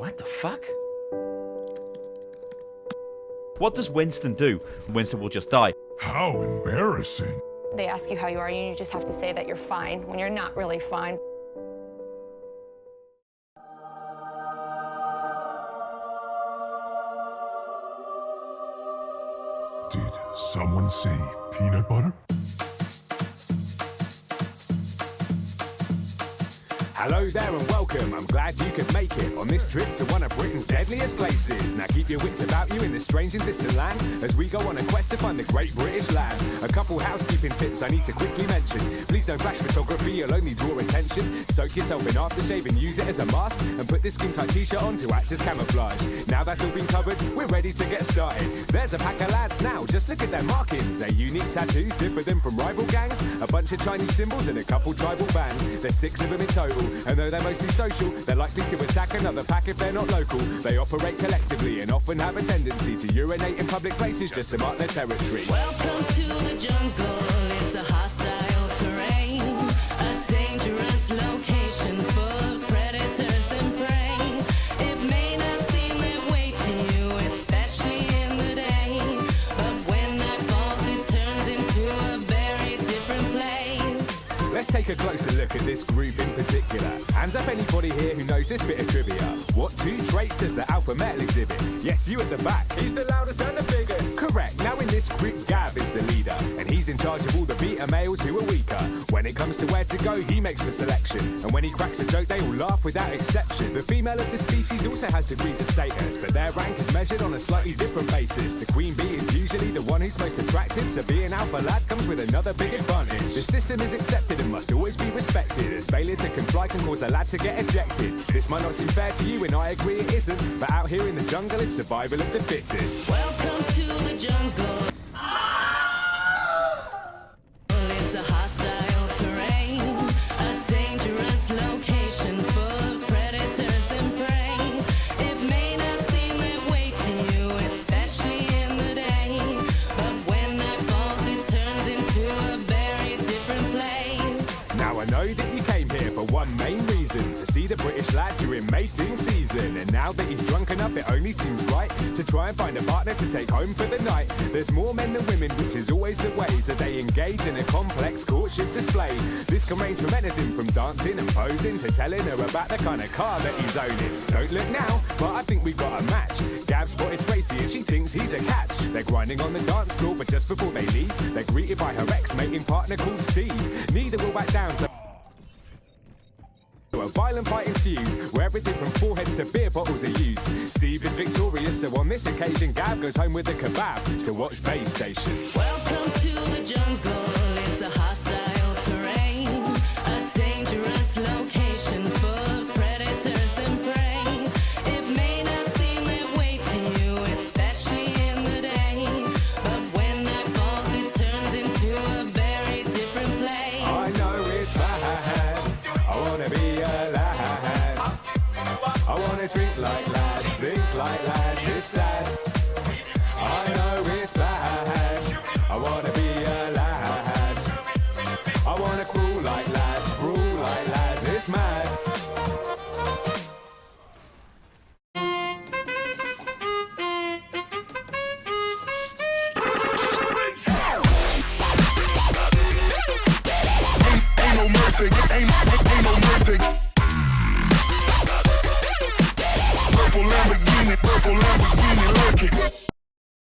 What the fuck? What does Winston do? Winston will just die. How embarrassing. They ask you how you are, and you just have to say that you're fine when you're not really fine. Did someone say peanut butter? Hello there and welcome, I'm glad you could make it on this trip to one of Britain's deadliest places. Now keep your wits about you in this strange and distant land as we go on a quest to find the great British land. A couple housekeeping tips I need to quickly mention. Please don't flash photography, you'll only draw attention. Soak yourself in aftershave and use it as a mask, and put this skin tight t-shirt on to act as camouflage. Now that's all been covered, we're ready to get started. There's a pack of lads now, just look at their markings. Their unique tattoos differ them from rival gangs. A bunch of Chinese symbols and a couple tribal bands. There's 6 of them in total. And though they're mostly social, they're likely to attack another pack if they're not local. They operate collectively and often have a tendency to urinate in public places just to mark their territory. Welcome to the jungle, it's a hostile terrain, a dangerous location full of predators and prey. It may not seem that way to you, especially in the day, but when night falls it turns into a very different place. Let's take a closer look at this group in particular. Hands up anybody here who knows this bit of trivia. What 2 traits does the alpha male exhibit? Yes, you at the back. He's the loudest and the biggest. Correct. Now in this group, Gav is the leader, and he's in charge of all the beta males who are weaker. When it comes to where to go, he makes the selection, and when he cracks a joke, they all laugh without exception. The female of the species also has degrees of status, but their rank is measured on a slightly different basis. The queen bee is usually the one who's most attractive, so being alpha lad comes with another big advantage. The system is accepted and must always be respected, as failure to comply can cause a lad to get ejected. This might not seem fair to you, and I agree it isn't, but out here in the jungle it's survival of the fittest. Welcome to the jungle. It's a hostile terrain, a dangerous location full of predators and prey. It may not seem that way to you, especially in the day, but when night falls it turns into a very different place. Now I know that you came here for one main reason, to see the British lad during mating season. And now that he's drunk enough, it only seems right to try and find a partner to take home for the night. There's more men than women, which is always the way, so they engage in a complex courtship display. This can range from anything from dancing and posing to telling her about the kind of car that he's owning. Don't look now, but I think we've got a match. Gav spotted Tracy and she thinks he's a catch. They're grinding on the dance floor, but just before they leave, they're greeted by her ex-mating partner called Steve. Neither will back down, so a violent fight ensues, where everything from foreheads to beer bottles are used. Steve is victorious, so on this occasion, Gav goes home with a kebab to watch Bay Station. Welcome to the jungle, it's a hostile terrain, a dangerous location full of predators and prey. It may not seem that way to you, especially in the day, but when night falls it turns into a very different place. I know it's bad, I wanna be a lad. I wanna drink like lads, think like lads, it's sad. I know it's bad, I wanna be a lad. I wanna crawl like lads, it's mad. Ain't no mercy, ain't no mercy.